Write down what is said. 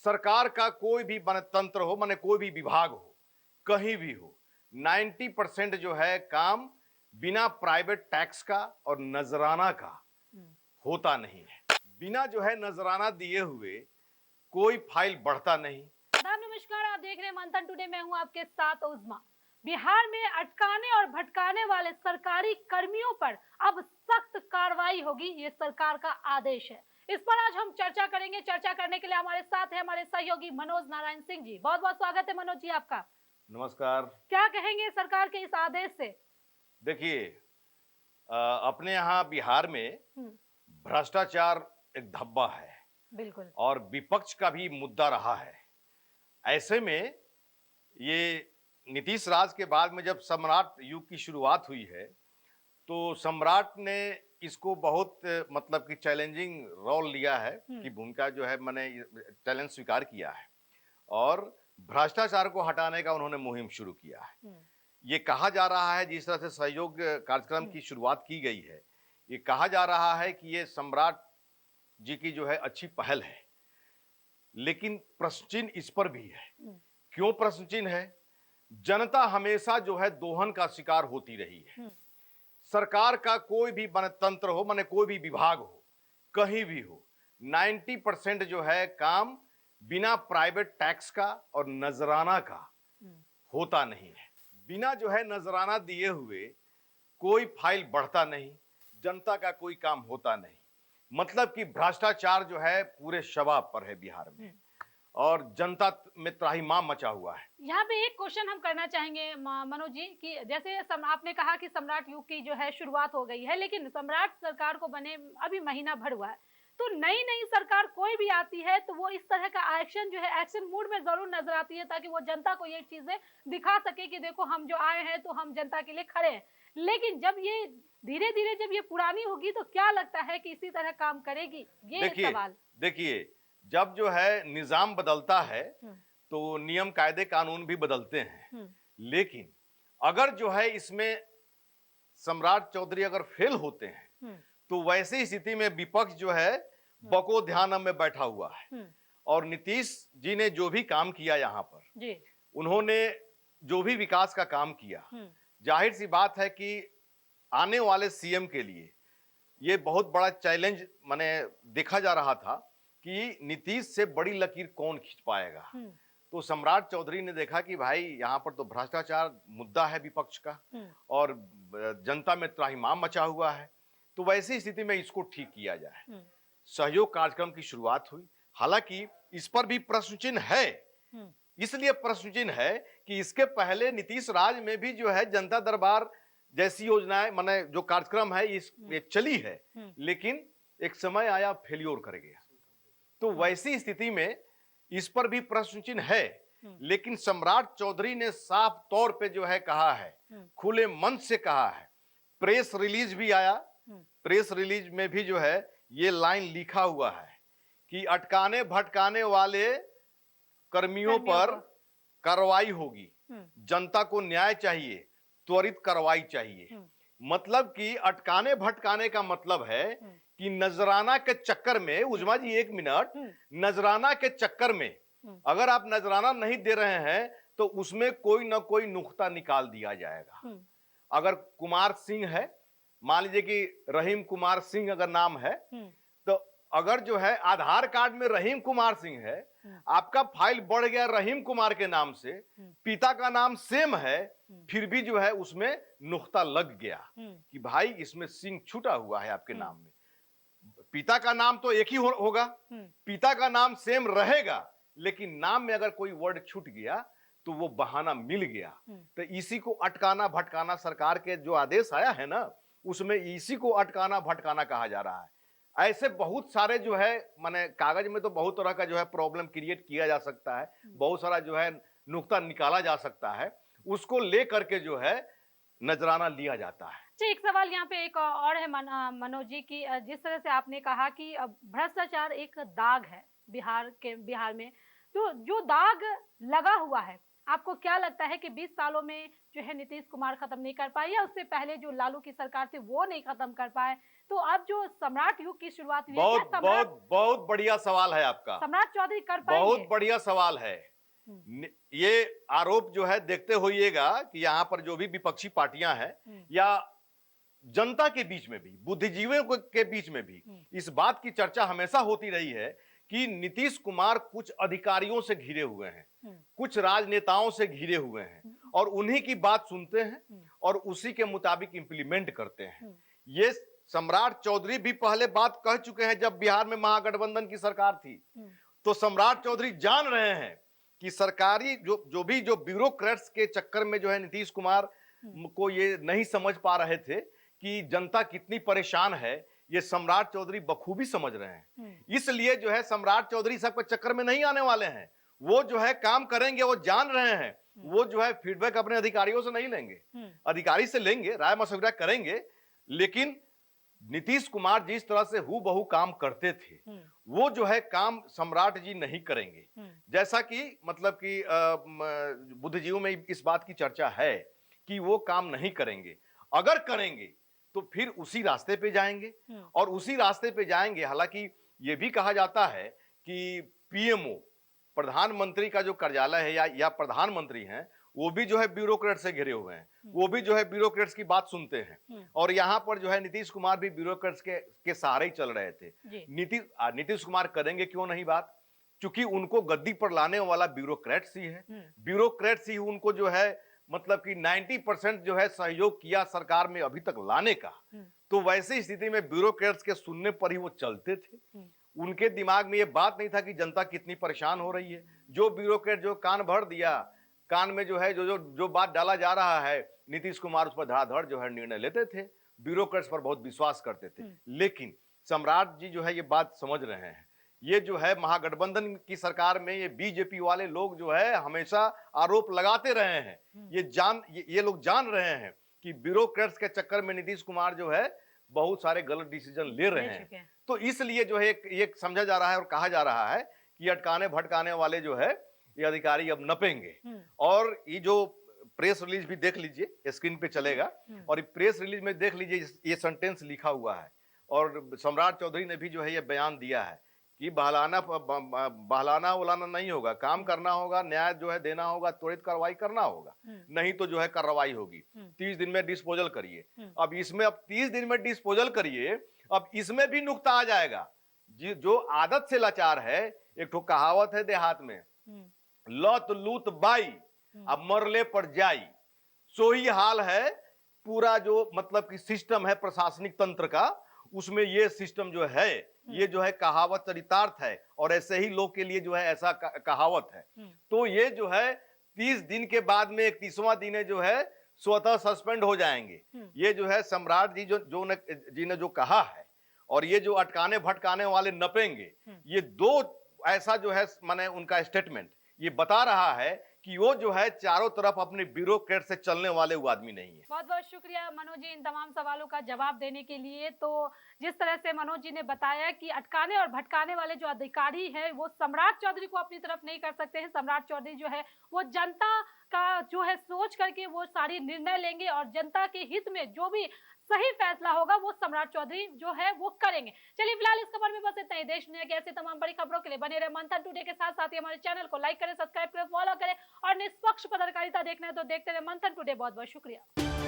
सरकार का कोई भी तंत्र हो, माने कोई भी विभाग हो, कहीं भी हो, 90% जो है काम बिना प्राइवेट टैक्स का और नजराना का होता नहीं है। बिना जो है नजराना दिए हुए कोई फाइल बढ़ता नहीं। नमस्कार, आप देख रहे हैं मंथन टुडे। मैं हूं आपके साथ उज़मा। बिहार में अटकाने और भटकाने वाले सरकारी कर्मियों पर अब सख्त कार्रवाई होगी, ये सरकार का आदेश है। इस पर आज हम चर्चा करेंगे। चर्चा करने के लिए हमारे साथ है हमारे सहयोगी मनोज नारायण सिंह जी। बहुत बहुत स्वागत है मनोज जी आपका। नमस्कार। क्या कहेंगे सरकार के इस आदेश से? देखिए, अपने यहाँ बिहार में भ्रष्टाचार एक धब्बा है, बिल्कुल, और विपक्ष का भी मुद्दा रहा है। ऐसे में ये नीतीश राज के बाद में जब सम्राट युग की शुरुआत हुई है, तो सम्राट ने इसको बहुत मतलब कि चैलेंजिंग रोल लिया है कि भूमिका जो है मैंने चैलेंज स्वीकार किया है और भ्रष्टाचार को हटाने का उन्होंने मुहिम शुरू किया है। ये कहा जा रहा है, जिस तरह से सहयोग कार्यक्रम की शुरुआत की गई है, ये कहा जा रहा है कि ये सम्राट जी की जो है अच्छी पहल है, लेकिन प्रश्न चिन्ह इस पर भी है। क्यों प्रश्न चिन्ह है? जनता हमेशा जो है दोहन का शिकार होती रही है। सरकार का कोई भी तंत्र हो, माने कोई भी विभाग हो, कहीं भी हो, 90% जो है काम बिना प्राइवेट टैक्स का और नजराना का होता नहीं है। बिना जो है नजराना दिए हुए कोई फाइल बढ़ता नहीं, जनता का कोई काम होता नहीं। मतलब कि भ्रष्टाचार जो है पूरे शबाब पर है बिहार में, और जनता में त्राहिमाम मचा हुआ है। यहाँ पे एक क्वेश्चन हम करना चाहेंगे मनोज जी कि जैसे आपने कहा कि सम्राट युग की जो है शुरुआत हो गई है, लेकिन सम्राट सरकार को बने अभी महीना भर हुआ है, तो नई नई सरकार कोई भी आती है तो वो इस तरह का एक्शन जो है एक्शन मूड में जरूर नजर आती है, ताकि वो जनता को ये चीजें दिखा सके कि देखो हम जो आए हैं तो हम जनता के लिए खड़े हैं। लेकिन जब ये धीरे धीरे जब ये पुरानी होगी तो क्या लगता है कि इसी तरह काम करेगी, ये सवाल। देखिए, जब जो है निजाम बदलता है तो नियम कायदे कानून भी बदलते हैं, लेकिन अगर जो है इसमें सम्राट चौधरी अगर फेल होते हैं तो वैसी स्थिति में विपक्ष जो है बको ध्यान में बैठा हुआ है। और नीतीश जी ने जो भी काम किया यहाँ पर, उन्होंने जो भी विकास का काम किया, जाहिर सी बात है कि आने वाले सीएम के लिए ये बहुत बड़ा चैलेंज माने देखा जा रहा था कि नीतीश से बड़ी लकीर कौन खींच पाएगा। तो सम्राट चौधरी ने देखा कि भाई यहाँ पर तो भ्रष्टाचार मुद्दा है विपक्ष का, और जनता में त्राहिमाम मचा हुआ है, तो वैसी स्थिति में इसको ठीक किया जाए। सहयोग कार्यक्रम की शुरुआत हुई। हालांकि इस पर भी प्रश्न चिन्ह है। इसलिए प्रश्न चिन्ह है कि इसके पहले नीतीश राज में भी जो है जनता दरबार जैसी योजनाएं माने जो कार्यक्रम है इस चली है, लेकिन एक समय आया फेल्योर कर गया। तो वैसी स्थिति में इस पर भी प्रश्न चिन्ह है। लेकिन सम्राट चौधरी ने साफ तौर पे जो है कहा है, खुले मन से कहा है, प्रेस रिलीज भी आया, प्रेस रिलीज में भी जो है ये लाइन लिखा हुआ है कि अटकाने भटकाने वाले कर्मियों पर कार्रवाई होगी, जनता को न्याय चाहिए, त्वरित कार्रवाई चाहिए। मतलब कि अटकाने भटकाने का मतलब है कि नजराना के चक्कर में, उजमा जी एक मिनट, नजराना के चक्कर में अगर आप नजराना नहीं दे रहे हैं तो उसमें कोई ना कोई नुक्ता निकाल दिया जाएगा। अगर कुमार सिंह है, मान लीजिए कि रहीम कुमार सिंह अगर नाम है, तो अगर जो है आधार कार्ड में रहीम कुमार सिंह है, आपका फाइल बढ़ गया रहीम कुमार के नाम से, पिता का नाम सेम है, फिर भी जो है उसमें नुक्ता लग गया कि भाई इसमें सिंह छूटा हुआ है आपके नाम में। पिता का नाम तो एक ही होगा, पिता का नाम सेम रहेगा, लेकिन नाम में अगर कोई वर्ड छूट गया तो वो बहाना मिल गया। तो इसी को अटकाना भटकाना, सरकार के जो आदेश आया है ना, उसमें इसी को अटकाना भटकाना कहा जा रहा है। ऐसे बहुत सारे जो है माने कागज में तो बहुत तरह का जो है प्रॉब्लम क्रिएट किया जा सकता है, बहुत सारा जो है नुक्ता निकाला जा सकता है, उसको लेकर के जो है नजराना लिया जाता है। एक सवाल यहाँ पे एक और है मनोज जी की, जिस तरह से आपने कहा कि भ्रष्टाचार एक दाग है बिहार में, तो जो दाग लगा हुआ है, आपको क्या लगता है कि 20 सालों में जो है नीतीश कुमार खत्म नहीं कर पाए, या उससे पहले जो लालू की सरकार थी वो नहीं खत्म कर पाए, तो अब जो सम्राट युग की शुरुआत हुई है, बहुत क्या सम्राट बहुत बहुत बढ़िया सवाल है आपका, सम्राट चौधरी कर बहुत पाएंगे? बढ़िया सवाल है। ये आरोप जो है देखते होइएगा कि यहाँ पर जो भी विपक्षी पार्टियां हैं या जनता के बीच में भी, बुद्धिजीवियों के बीच में भी इस बात की चर्चा हमेशा होती रही है कि नीतीश कुमार कुछ अधिकारियों से घिरे हुए हैं, कुछ राजनेताओं से घिरे हुए हैं और उन्हीं की बात सुनते हैं और उसी के मुताबिक इंप्लीमेंट करते हैं। ये सम्राट चौधरी भी पहले बात कह चुके हैं जब बिहार में महागठबंधन की सरकार थी। तो सम्राट चौधरी जान रहे हैं कि सरकारी जो ब्यूरोक्रेट्स के चक्कर में जो है नीतीश कुमार को ये नहीं समझ पा रहे थे कि जनता कितनी परेशान है, ये सम्राट चौधरी बखूबी समझ रहे हैं। इसलिए जो है सम्राट चौधरी सबके चक्कर में नहीं आने वाले हैं। वो जो है काम करेंगे, वो जान रहे हैं। वो जो है फीडबैक अपने अधिकारियों से नहीं लेंगे, अधिकारी से लेंगे, राय मशविरा करेंगे, लेकिन नीतीश कुमार जिस तरह से हूबहू काम करते थे वो जो है काम सम्राट जी नहीं करेंगे। जैसा कि मतलब कि बुद्धिजीवियों में इस बात की चर्चा है कि वो काम नहीं करेंगे। अगर करेंगे तो फिर उसी रास्ते पे जाएंगे और उसी रास्ते पे जाएंगे। हालांकि ये भी कहा जाता है कि पीएमओ, प्रधानमंत्री का जो कार्यालय है या प्रधानमंत्री हैं, वो भी जो है ब्यूरोक्रेट से घिरे हुए हैं, वो भी जो है ब्यूरोक्रेट्स की बात सुनते हैं और यहाँ पर जो है नीतीश कुमार भी ब्यूरोक्रेट्स के सहारे ही चल रहे थे। नीतीश कुमार करेंगे क्यों नहीं बात, क्योंकि उनको गद्दी पर लाने वाला ब्यूरोक्रेट्स ही है। ब्यूरोक्रेट्स ही उनको जो है मतलब कि 90% जो है सहयोग किया सरकार में अभी तक लाने का। तो वैसी स्थिति में ब्यूरोक्रेट्स के सुनने पर ही वो चलते थे। उनके दिमाग में ये बात नहीं था कि जनता कितनी परेशान हो रही है। जो ब्यूरोक्रेट जो कान भर दिया, कान में जो है जो बात डाला जा रहा है, नीतीश कुमार उस पर धड़ाधड़ जो है निर्णय लेते थे। ब्यूरोक्रेट्स पर बहुत विश्वास करते थे। लेकिन सम्राट जी जो है ये बात समझ रहे हैं। ये जो है महागठबंधन की सरकार में ये बीजेपी वाले लोग जो है हमेशा आरोप लगाते रहे हैं। ये लोग जान रहे हैं कि ब्यूरोक्रेट्स के चक्कर में नीतीश कुमार जो है बहुत सारे गलत डिसीजन ले रहे हैं। तो इसलिए जो है एक समझा जा रहा है और कहा जा रहा है कि अटकाने भटकाने वाले जो है ये अधिकारी अब नपेंगे। और ये जो प्रेस रिलीज भी देख लीजिए, स्क्रीन पे चलेगा और प्रेस रिलीज में देख लीजिए ये सेंटेंस लिखा हुआ है और सम्राट चौधरी ने भी जो है ये बयान दिया है कि बहलाना उलाना नहीं होगा, काम करना होगा, न्याय जो है देना होगा, त्वरित कार्रवाई करना होगा, नहीं तो जो है कार्रवाई होगी। 30 दिन में डिस्पोजल करिए। अब 30 दिन में डिस्पोजल करिए, अब इसमें भी नुक्ता आ जाएगा। जो आदत से लाचार है, एक तो कहावत है देहात में, लौत लूत बाई अब मरले पर जाई। सो ही हाल है पूरा जो मतलब कि सिस्टम है प्रशासनिक तंत्र का, उसमें ये सिस्टम जो है ये जो है कहावत चरितार्थ है और ऐसे ही लोग के लिए जो है ऐसा कहावत है। तो ये जो है 30 दिन के बाद में 31वां दिन जो है स्वतः सस्पेंड हो जाएंगे। ये जो है सम्राट जी जी ने जो कहा है और ये जो अटकाने भटकाने वाले नपेंगे, ये दो ऐसा जो है माने उनका स्टेटमेंट ये बता रहा है कि वो जो है चारों तरफ अपने ब्यूरोक्रेट से चलने वाले वो आदमी नहीं है। बहुत बहुत शुक्रिया मनोज जी इन तमाम सवालों का जवाब देने के लिए। तो जिस तरह से मनोज जी ने बताया कि अटकाने और भटकाने वाले जो अधिकारी हैं वो सम्राट चौधरी को अपनी तरफ नहीं कर सकते हैं। सम्राट चौधरी जो है वो जनता का जो है सोच करके वो सारी निर्णय लेंगे और जनता के हित में जो भी सही फैसला होगा वो सम्राट चौधरी जो है वो करेंगे। चलिए फिलहाल इस खबर में बस इतना ही। देश दुनिया की ऐसी तमाम बड़ी खबरों के लिए बने रहे मंथन टुडे के साथ। साथ ही हमारे चैनल को लाइक करें, सब्सक्राइब करें, फॉलो करें और निष्पक्ष पत्रकारिता देखना है तो देखते रहे मंथन टुडे। बहुत बहुत शुक्रिया।